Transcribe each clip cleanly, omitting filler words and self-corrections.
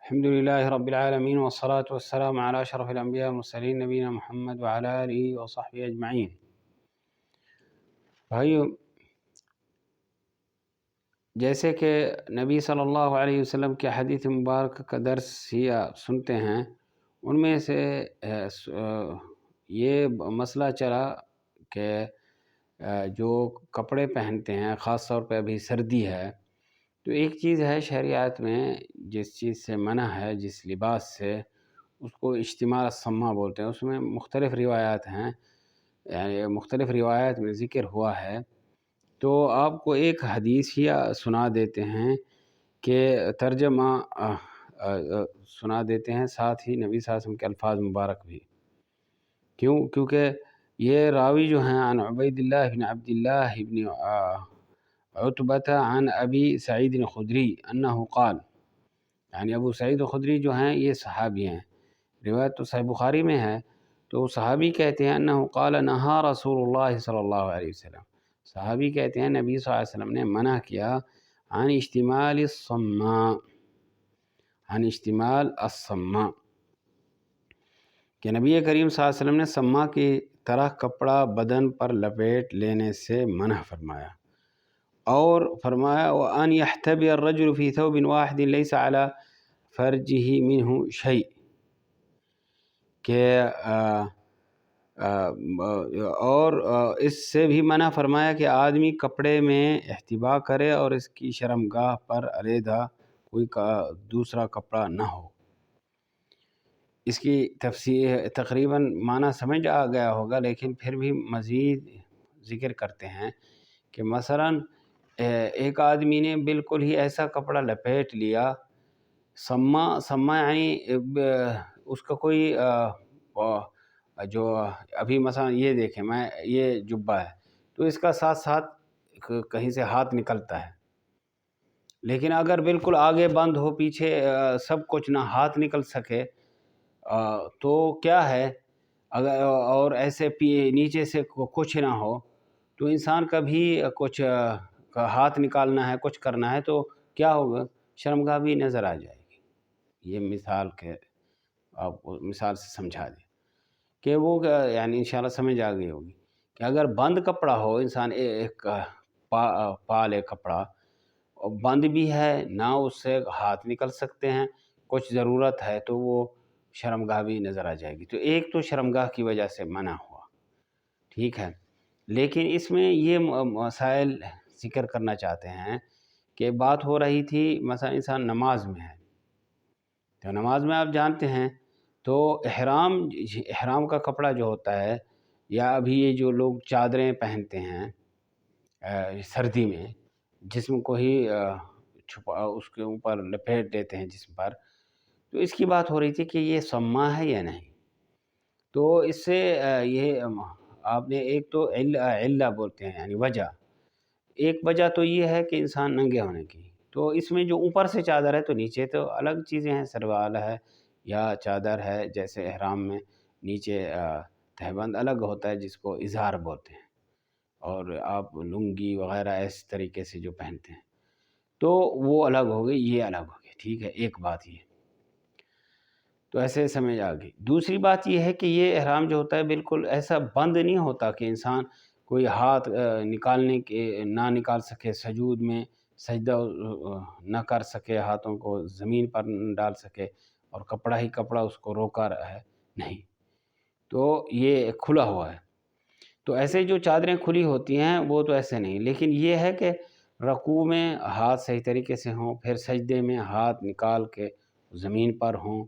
الحمد لله رب العالمين والصلاة والسلام على أشرف الأنبياء والمرسلين نبينا محمد وعلى آله وصحبه أجمعين۔ بھائیو، جیسے کہ نبی صلی اللہ علیہ وسلم کے حدیث مبارک کا درس یا سنتے ہیں، ان میں سے یہ مسئلہ چلا کہ جو کپڑے پہنتے ہیں، خاص طور پہ ابھی سردی ہے، تو ایک چیز ہے شریعت میں جس چیز سے منع ہے، جس لباس سے، اس کو اشتمال الصماء بولتے ہیں۔ اس میں مختلف روایات ہیں، یعنی مختلف روایات میں ذکر ہوا ہے۔ تو آپ کو ایک حدیث ہی سنا دیتے ہیں کہ ترجمہ سنا دیتے ہیں، ساتھ ہی نبی صلی اللہ علیہ وسلم کے الفاظ مبارک بھی۔ کیونکہ یہ راوی جو ہیں عن عبید اللہ بن عبد اللہ بن عتبۃ عن ابی سعید الخدری انہ قال، یعنی ابو سعید الخدری جو ہیں یہ صحابی ہیں، روایت تو صحیح بخاری میں ہے۔ تو صحابی کہتے ہیں انہ قال نہا رسول اللہ صلی اللہ علیہ وسلم، صحابی کہتے ہیں نبی صلی اللہ علیہ وسلم نے منع کیا عن اشتمال الصماء، عن اشتمال الصماء، کہ نبی کریم صلی اللہ علیہ وسلم نے صماء کی طرح کپڑا بدن پر لپیٹ لینے سے منع فرمایا، اور فرمایا وَأَنْ يَحْتَبِيَ الرَّجُلُ فِي ثَوْبٍ وَاحِدٍ لَيْسَ عَلَى فَرْجِهِ مِنْهُ شَيْءٍ، کہ اور اس سے بھی منع فرمایا کہ آدمی کپڑے میں احتباء کرے اور اس کی شرمگاہ پر علیحدہ کوئی دوسرا کپڑا نہ ہو۔ اس کی تفسیر تقریباً معنی سمجھ آ گیا ہوگا، لیکن پھر بھی مزید ذکر کرتے ہیں کہ مثلاً ایک آدمی نے بالکل ہی ایسا کپڑا لپیٹ لیا، صماء یعنی اس کا کوئی جو ابھی مثلا یہ دیکھیں، میں یہ جبہ ہے تو اس کا ساتھ ساتھ کہیں سے ہاتھ نکلتا ہے، لیکن اگر بالکل آگے بند ہو، پیچھے سب کچھ نہ ہاتھ نکل سکے تو کیا ہے، اگر اور ایسے نیچے سے کچھ نہ ہو تو انسان کا بھی کچھ ہاتھ نکالنا ہے، کچھ کرنا ہے تو کیا ہوگا، شرمگاہ بھی نظر آ جائے گی۔ یہ مثال کے آپ کو مثال سے سمجھا دیں کہ وہ یعنی انشاءاللہ سمجھ آ گئی ہوگی کہ اگر بند کپڑا ہو، انسان ایک پالے کپڑا اور بند بھی ہے نہ، اس سے ہاتھ نکل سکتے ہیں، کچھ ضرورت ہے تو وہ شرمگاہ بھی نظر آ جائے گی۔ تو ایک تو شرمگاہ کی وجہ سے منع ہوا، ٹھیک ہے، لیکن اس میں یہ مسائل ذکر کرنا چاہتے ہیں کہ بات ہو رہی تھی مثلا انسان نماز میں ہے، تو نماز میں آپ جانتے ہیں تو احرام کا کپڑا جو ہوتا ہے، یا ابھی یہ جو لوگ چادریں پہنتے ہیں سردی میں، جسم کو ہی چھپا اس کے اوپر لپیٹ دیتے ہیں جسم پر، تو اس کی بات ہو رہی تھی کہ یہ صماء ہے یا نہیں۔ تو اس سے یہ آپ نے ایک تو علہ بولتے ہیں یعنی وجہ، ایک وجہ تو یہ ہے کہ انسان ننگے ہونے کی، تو اس میں جو اوپر سے چادر ہے تو نیچے تو الگ چیزیں ہیں، سروال ہے یا چادر ہے، جیسے احرام میں نیچے تہبند الگ ہوتا ہے جس کو ازار بولتے ہیں، اور آپ لنگی وغیرہ اس طریقے سے جو پہنتے ہیں تو وہ الگ ہو گئی، یہ الگ ہو گئی، ٹھیک ہے، ایک بات یہ تو ایسے سمجھ آ گئی۔ دوسری بات یہ ہے کہ یہ احرام جو ہوتا ہے بالکل ایسا بند نہیں ہوتا کہ انسان کوئی ہاتھ نکالنے کے نہ نکال سکے، سجود میں سجدہ نہ کر سکے، ہاتھوں کو زمین پر نہ ڈال سکے، اور کپڑا ہی کپڑا اس کو روکا رہا ہے، نہیں، تو یہ کھلا ہوا ہے۔ تو ایسے جو چادریں کھلی ہوتی ہیں وہ تو ایسے نہیں، لیکن یہ ہے کہ رکوع میں ہاتھ صحیح طریقے سے ہوں، پھر سجدے میں ہاتھ نکال کے زمین پر ہوں،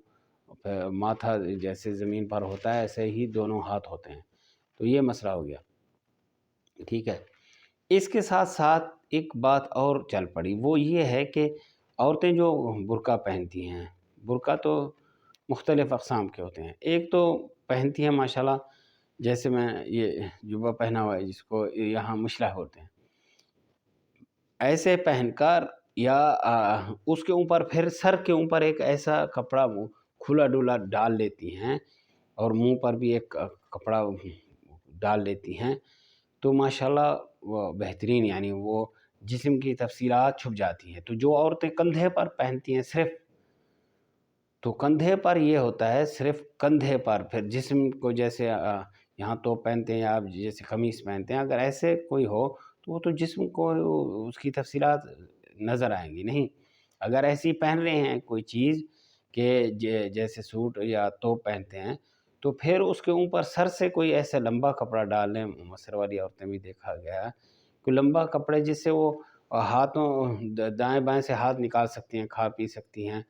پھر ماتھا جیسے زمین پر ہوتا ہے ایسے ہی دونوں ہاتھ ہوتے ہیں، تو یہ مسئلہ ہو گیا، ٹھیک ہے۔ اس کے ساتھ ساتھ ایک بات اور چل پڑی، وہ یہ ہے کہ عورتیں جو برقع پہنتی ہیں، برقع تو مختلف اقسام کے ہوتے ہیں، ایک تو پہنتی ہیں ماشاءاللہ، جیسے میں یہ جبہ پہنا ہوا ہے جس کو یہاں مشلح بولتے ہیں، ایسے پہن کر یا اس کے اوپر پھر سر کے اوپر ایک ایسا کپڑا کھلا ڈولا ڈال لیتی ہیں، اور منہ پر بھی ایک کپڑا ڈال لیتی ہیں، تو ماشاءاللہ وہ بہترین، یعنی وہ جسم کی تفصیلات چھپ جاتی ہیں۔ تو جو عورتیں کندھے پر پہنتی ہیں صرف تو کندھے پر یہ ہوتا ہے صرف کندھے پر، پھر جسم کو جیسے یہاں توپ پہنتے ہیں یا آپ جیسے قمیص پہنتے ہیں، اگر ایسے کوئی ہو تو وہ تو جسم کو اس کی تفصیلات نظر آئیں گی نہیں۔ اگر ایسی پہن رہے ہیں کوئی چیز کہ جیسے سوٹ یا توپ پہنتے ہیں، تو پھر اس کے اوپر سر سے کوئی ایسا لمبا کپڑا ڈال لیں، مصر والی عورتیں بھی دیکھا گیا ہے کہ لمبا کپڑے جس سے وہ ہاتھوں دائیں بائیں سے ہاتھ نکال سکتی ہیں، کھا پی سکتی ہیں،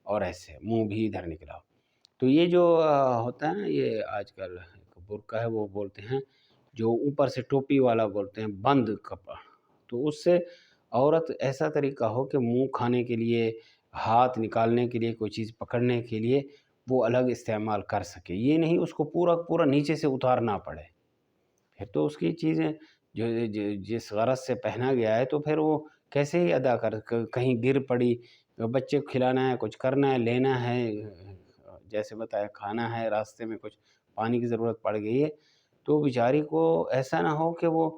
اور ایسے منہ بھی ادھر نکلا ہو۔ تو یہ جو ہوتا ہے نا، یہ آج کل برقع ہے، وہ بولتے ہیں جو اوپر سے ٹوپی والا بولتے ہیں بند کپڑا، تو اس سے عورت ایسا طریقہ ہو کہ منہ کھانے کے لیے، ہاتھ نکالنے کے لیے، کوئی چیز پکڑنے کے لیے وہ الگ استعمال کر سکے، یہ نہیں اس کو پورا پورا نیچے سے اتارنا پڑے۔ پھر تو اس کی چیزیں جو جس غرض سے پہنا گیا ہے تو پھر وہ کیسے ہی ادا کہیں گر پڑی، بچے کو کھلانا ہے، کچھ کرنا ہے، لینا ہے، جیسے بتایا کھانا ہے، راستے میں کچھ پانی کی ضرورت پڑ گئی ہے، تو بیچاری کو ایسا نہ ہو کہ وہ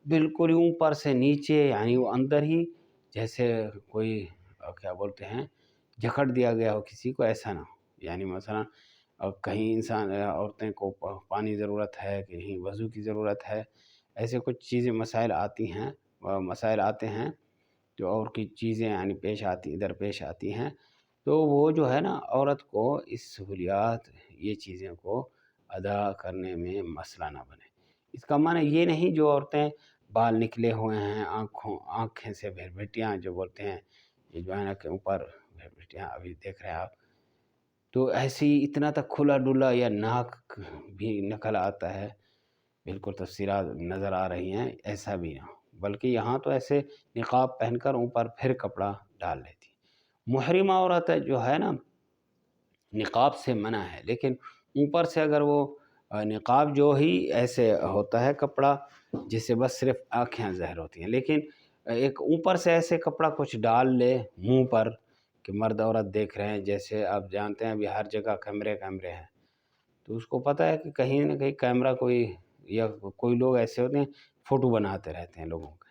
بالکل ہی اوپر سے نیچے، یعنی وہ اندر ہی جیسے کوئی کیا بولتے ہیں جکڑ دیا گیا ہو کسی کو، ایسا نہ ہو۔ یعنی مثلا کہیں انسان عورتیں کو پانی ضرورت ہے، کہیں وضو کی ضرورت ہے، ایسے کچھ چیزیں مسائل آتے ہیں جو اور کی چیزیں یعنی ادھر پیش آتی ہیں، تو وہ جو ہے نا عورت کو اس سہولیات، یہ چیزیں کو ادا کرنے میں مسئلہ نہ بنے۔ اس کا معنی یہ نہیں جو عورتیں بال نکلے ہوئے ہیں، آنکھیں سے بھربھٹیاں جو بولتے ہیں، یہ جو ہے نا کہ اوپر بھربھٹیاں ابھی دیکھ رہے ہیں آپ، تو ایسی اتنا تک کھلا ڈلا یا ناک بھی نکل آتا ہے، بالکل تفصیلات نظر آ رہی ہیں، ایسا بھی نہ ہو، بلکہ یہاں تو ایسے نقاب پہن کر اوپر پھر کپڑا ڈال لیتی۔ محرمہ عورت جو ہے نا نقاب سے منع ہے، لیکن اوپر سے اگر وہ نقاب جو ہی ایسے ہوتا ہے کپڑا جس سے بس صرف آنکھیں ظاہر ہوتی ہیں، لیکن ایک اوپر سے ایسے کپڑا کچھ ڈال لے منہ پر کہ مرد عورت دیکھ رہے ہیں، جیسے آپ جانتے ہیں ابھی ہر جگہ کیمرے ہیں، تو اس کو پتہ ہے کہ کہیں نہ کہیں کیمرہ کوئی لوگ ایسے ہوتے ہیں فوٹو بناتے رہتے ہیں لوگوں کے،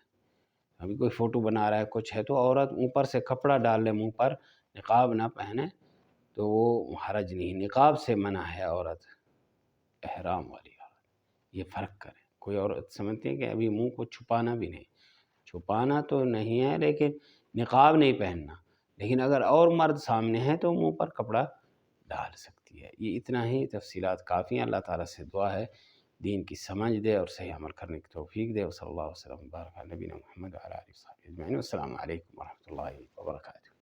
ابھی کوئی فوٹو بنا رہا ہے کچھ ہے، تو عورت اوپر سے کپڑا ڈال لے منہ پر، نقاب نہ پہنے تو وہ حرج نہیں، نقاب سے منع ہے عورت، احرام والی عورت، یہ فرق کریں۔ کوئی عورت سمجھتی ہے کہ ابھی منہ کو چھپانا بھی نہیں، چھپانا تو نہیں ہے لیکن نقاب نہیں پہننا، لیکن اگر اور مرد سامنے ہیں تو منہ پر کپڑا ڈال سکتی ہے۔ یہ اتنا ہی تفصیلات کافی ہیں۔ اللہ تعالیٰ سے دعا ہے دین کی سمجھ دے اور صحیح عمل کرنے کی توفیق دے۔ صلی اللہ علیہ وسلم بارک علی نبینا محمد وعلی آلہ وصحبہ اجمعین۔ السلام علیکم ورحمۃ اللہ وبرکاتہ۔